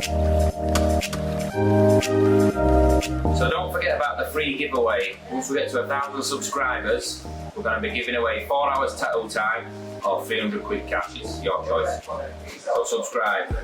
So don't forget about the free giveaway. Once we get to 1,000 subscribers, we're going to be giving away 4 hours tattoo time or 300 quid cash. It's your choice. So subscribe.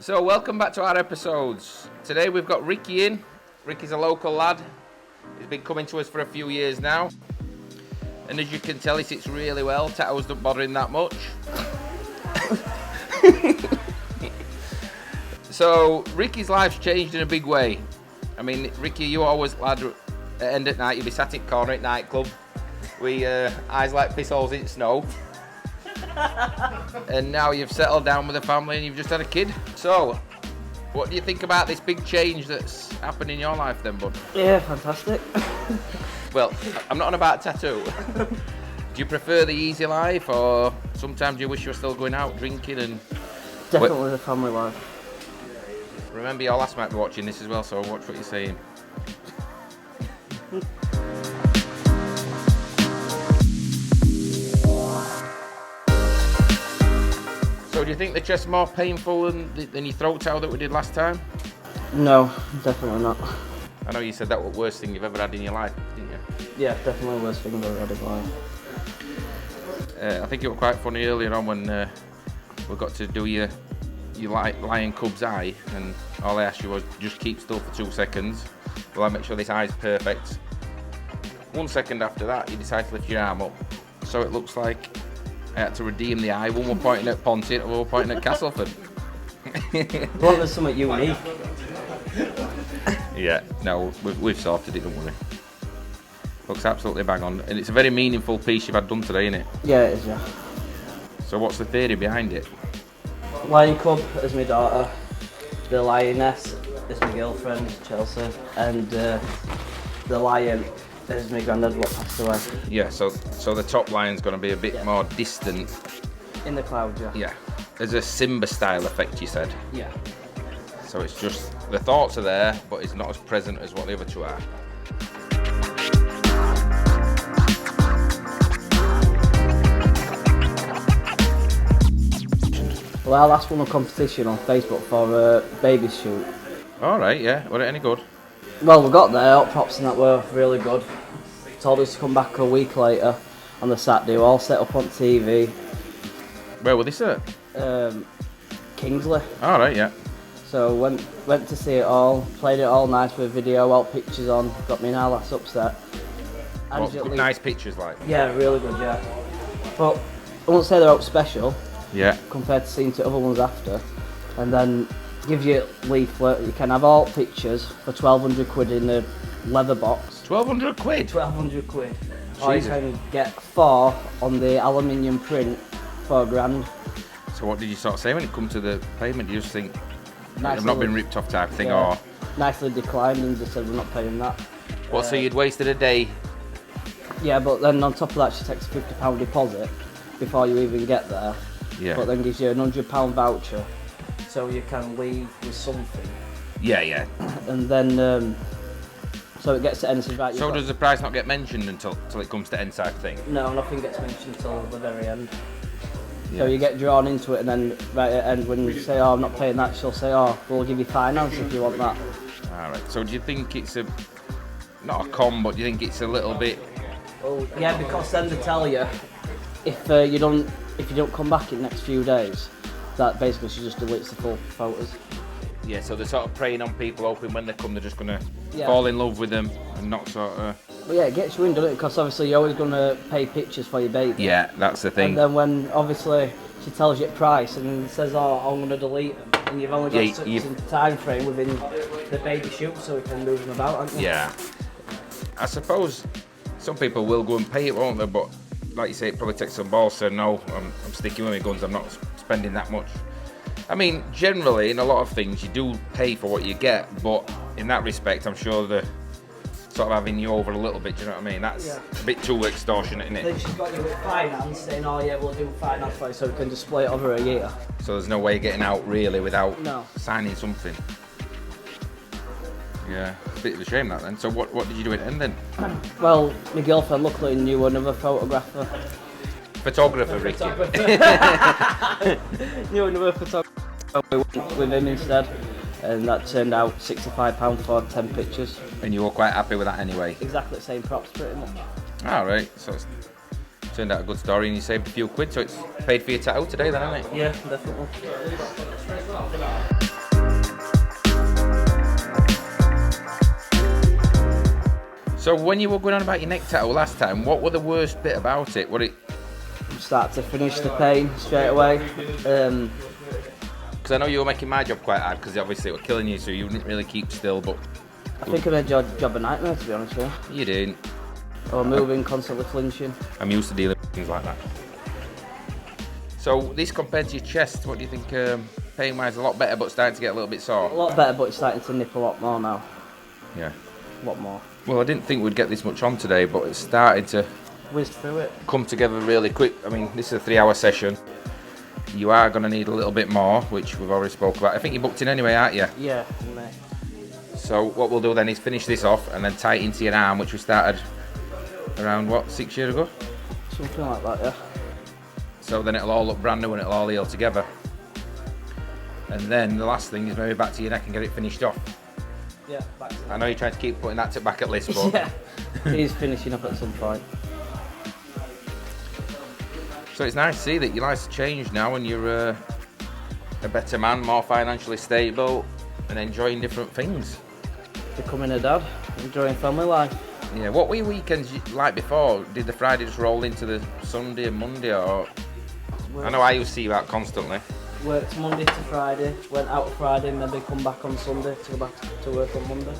So welcome back to our episodes. Today we've got Rikki in. Rikki's a local lad. He's been coming to us for a few years now. And as you can tell, he sits really well. Tattoos don't bother him that much. So Rikki's life's changed in a big way. I mean, Rikki, you always, lad, at the end at night, you'd be sat in corner at nightclub. We eyes like piss holes in snow. And now you've settled down with a family and you've just had a kid. So, what do you think about this big change that's happened in your life then, bud? Yeah, fantastic. Well, I'm not on about tattoo. Do you prefer the easy life, or sometimes you wish you were still going out drinking and... Definitely the family life. Remember, your lass might be watching this as well, so watch what you're saying. So do you think the chest's more painful than your throat tattoo that we did last time? No, definitely not. I know you said that was the worst thing you've ever had in your life, didn't you? Yeah, definitely the worst thing I've ever had in life. I think it was quite funny earlier on when we got to do your lion cub's eye, and all I asked you was just keep still for 2 seconds while I make sure this eye's perfect. 1 second after that, you decide to lift your arm up, so it looks like I had to redeem the eye. One were pointing at Ponty and one were pointing at Castleford. Well, there's something unique. Yeah, no, we've sorted it, don't worry. Looks absolutely bang on, and it's a very meaningful piece you've had done today, isn't it? Yeah, it is, yeah. So what's the theory behind it? Lion cub is my daughter. The lioness is my girlfriend, Chelsea. And the lion is my granddad, what passed away. Yeah, so the top line's going to be a bit more distant. In the clouds, yeah. Yeah, there's a Simba style effect, you said. Yeah. So it's just, the thoughts are there, but it's not as present as what the other two are. Well, our last won a competition on Facebook for a baby shoot. Alright, yeah, were it any good? Well, we got there, all props and that were really good. Told us to come back a week later on the Saturday, all set up on TV. Where were this at? Kingsley. Alright, yeah. So went to see it all, played it all nice with video, all pictures on, got me and our lass upset. What, nice pictures like? Yeah, really good, yeah. But I won't say they're out special, yeah, compared to seeing the other ones after. And then gives you a leaflet, you can have all pictures for 1,200 quid in a leather box. 1,200 quid? 1,200 quid. Or you can get 4 on the aluminium print for £1,000. So what did you sort of say when it come to the payment? Do you just think, I've Nicely not been ripped off type thing, yeah, or? Nicely declined and just said we're not paying that. What, so you'd wasted a day? Yeah, but then on top of that she takes a £50 deposit before you even get there. Yeah. But then gives you a £100 voucher so you can leave with something. Yeah, yeah. And then, so it gets to end. Right, so does the price not get mentioned until it comes to end type thing? No, nothing gets mentioned until the very end. Yeah. So you get drawn into it, and then right at the end when you say, oh, I'm not paying that, she'll say, oh, we'll give you finance if you want that. Alright, so do you think it's not a con, but do you think it's a little bit... Well, yeah, because then they tell you, if you don't come back in the next few days, that basically she just deletes the full photos. Yeah, so they're sort of preying on people, hoping when they come they're just going to fall in love with them and not sort of... But yeah, it gets you in, doesn't it? Because obviously you're always going to pay pictures for your baby. Yeah, that's the thing. And then when obviously she tells you the price and says, oh, I'm going to delete them, and you've only got such a time frame within the baby shoot so we can move them about, haven't you? Yeah. I suppose some people will go and pay it, won't they? But like you say, it probably takes some balls. So no, I'm sticking with my guns. I'm not spending that much. I mean, generally, in a lot of things, you do pay for what you get, but in that respect, I'm sure they're sort of having you over a little bit. Do you know what I mean? That's a bit too extortionate, isn't it? Then she's got you with finance, saying, "Oh yeah, we'll do finance for you, so we can just split it over a year." So there's no way of getting out really without No. signing something. Yeah, a bit of a shame that then. So what did you do in the end then? Well, my girlfriend luckily knew another photographer. Photographer, Ricky. Knew another photographer. We went with him instead, and that turned out £65 for 10 pictures. And you were quite happy with that anyway? Exactly the same props, pretty much. Alright, so it's turned out a good story and you saved a few quid, so it's paid for your tattoo today then, hasn't it? Yeah, definitely. So when you were going on about your neck tattoo last time, what were the worst bit about it? What it? Start to finish, the pain straight away. Because I know you were making my job quite hard because obviously it was killing you, so you wouldn't really keep still. But I think I made your job a nightmare, to be honest with you. You didn't. Or moving, constantly flinching. I'm used to dealing with things like that. So this compared to your chest, what do you think? Pain-wise, a lot better, but starting to get a little bit sore. A lot better, but it's starting to nip a lot more now. Yeah. A lot more. Well, I didn't think we'd get this much on today, but it's starting to Whizzed through it. come together really quick. I mean, this is a 3-hour session. You are going to need a little bit more, which we've already spoke about. I think you're booked in anyway, aren't you? Yeah, mate. So what we'll do then is finish this off and then tie it into your arm, which we started around, what, 6 years ago? Something like that, yeah. So then it'll all look brand new and it'll all heal together. And then the last thing is maybe back to your neck and get it finished off. Yeah, back to I know you're trying to keep putting that to back at list, but... yeah, he's finishing up at some point. So it's nice to see that your life's changed now and you're a better man, more financially stable and enjoying different things. Becoming a dad, enjoying family life. Yeah, what were your weekends like before? Did the Friday just roll into the Sunday and Monday, or...? I know I used to see you out constantly. Worked Monday to Friday, went out Friday, maybe come back on Sunday to go back to work on Monday.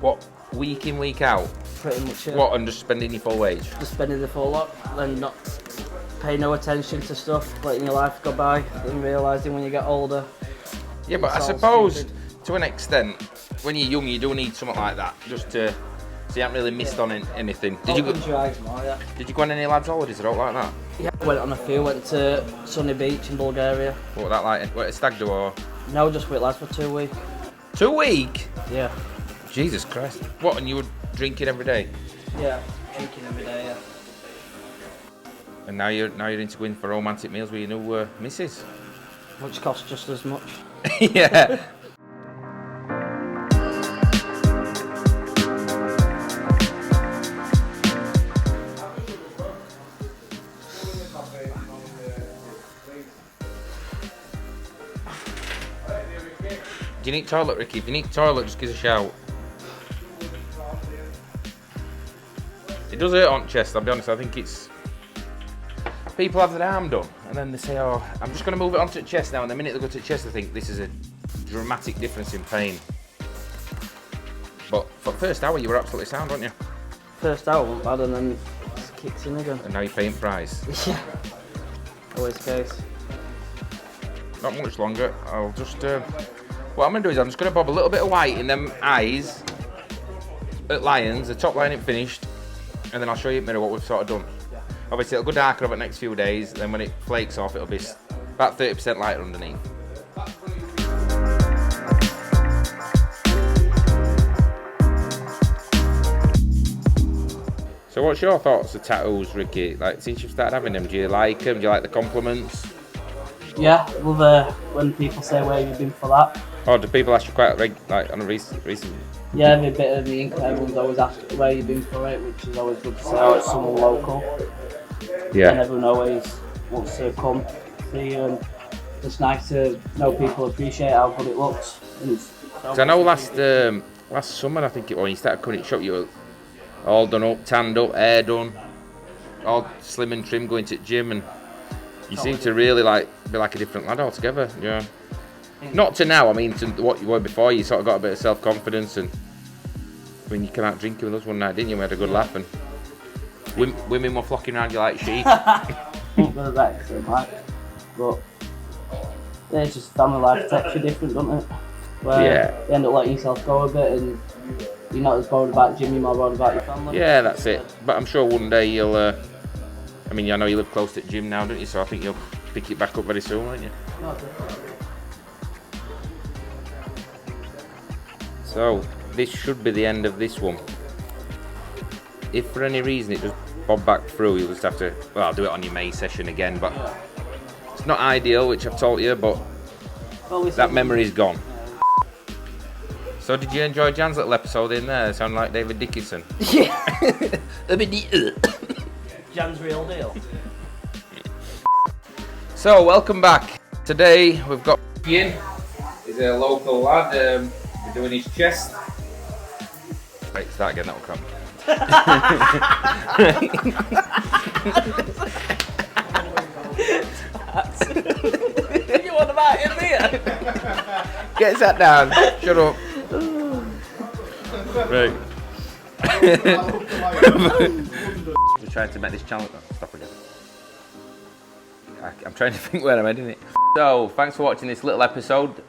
What, week in, week out? Pretty much it. What, and just spending your full wage? Just spending the full lot and not pay no attention to stuff, letting your life go by and realising when you get older. Yeah, but I it's all suppose, stupid. to an extent, when you're young, you do need something like that, just to... So you haven't really missed on anything. Opens your eyes more, yeah. Did you go on any lads' holidays or out like that? Yeah, went on a few, went to Sunny Beach in Bulgaria. What was that like? What, a stag do or...? No, just with lads for 2 weeks. 2 weeks? Yeah. Jesus Christ. What, and you were drinking every day? Yeah, drinking every day, yeah. And now you're into going for romantic meals with your new missus? Which costs just as much. Yeah. Do you need toilet, Ricky? If you need toilet, just give us a shout. It does hurt on chest, I'll be honest. I think it's... People have their arm done, and then they say, oh, I'm just going to move it onto the chest now, and the minute they go to the chest, they think this is a dramatic difference in pain. But for the first hour, you were absolutely sound, weren't you? First hour wasn't bad, and then it just kicks in again. And now you're paying price. Yeah. Always the case. Not much longer. I'll just... what I'm going to do is I'm just going to bob a little bit of white in them eyes at Lions. The top line ain't finished. And then I'll show you in the mirror what we've sort of done. Obviously it'll go darker over the next few days. Then when it flakes off, it'll be about 30% lighter underneath. So what's your thoughts of tattoos, Ricky? Like, since you've started having them, do you like them? Do you like the compliments? Yeah, love when people say where you've been for that. Or do people ask you quite like on a recent? Yeah, every bit of me, everyone's always asked where you've been for it, which is always good to say, oh, it's someone local. And Yeah. everyone always wants to come see you, and it's nice to know people appreciate how good it looks. Because I know last summer, I think it was, when you started coming to shop, you were all done up, tanned up, hair done, all slim and trim, going to the gym, and you seem to really be like a different lad altogether. Yeah. Not to now, I mean to what you were before. You sort of got a bit of self-confidence, and when you came out drinking with us one night, didn't you? We had a good laugh, and Women were flocking around you like sheep. Ain't got a accent, like. But yeah, it's just family life takes you different, doesn't it? Where you end up letting yourself go a bit and you're not as bothered about gym, you're more bothered about your family. Yeah, that's it. But I'm sure one day you'll, I mean, I know you live close to the gym now, don't you? So I think you'll pick it back up very soon, won't you? No, definitely. So, this should be the end of this one. If for any reason it does bob back through, you'll just have to, well, I'll do it on your May session again, but it's not ideal, which I've told you, but that memory's gone. So did you enjoy Jan's little episode in there? It sounded like David Dickinson. Yeah. Jan's real deal. So, welcome back. Today we've got Ian. He's a local lad. We're doing his chest. Wait, start again, that'll come. You want about him here? Get sat down. Shut up. Right. We're trying to make this channel. Stop again. I'm trying to think where I'm heading it. So, thanks for watching this little episode.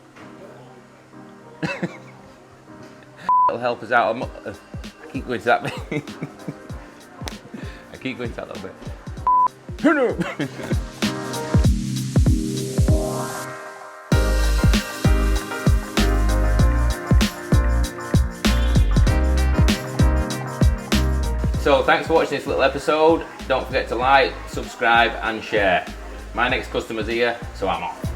It'll help us out. I keep going to that bit. I keep going to that little bit. So thanks for watching this little episode. Don't forget to like, subscribe and share. My next customer's here, so I'm off.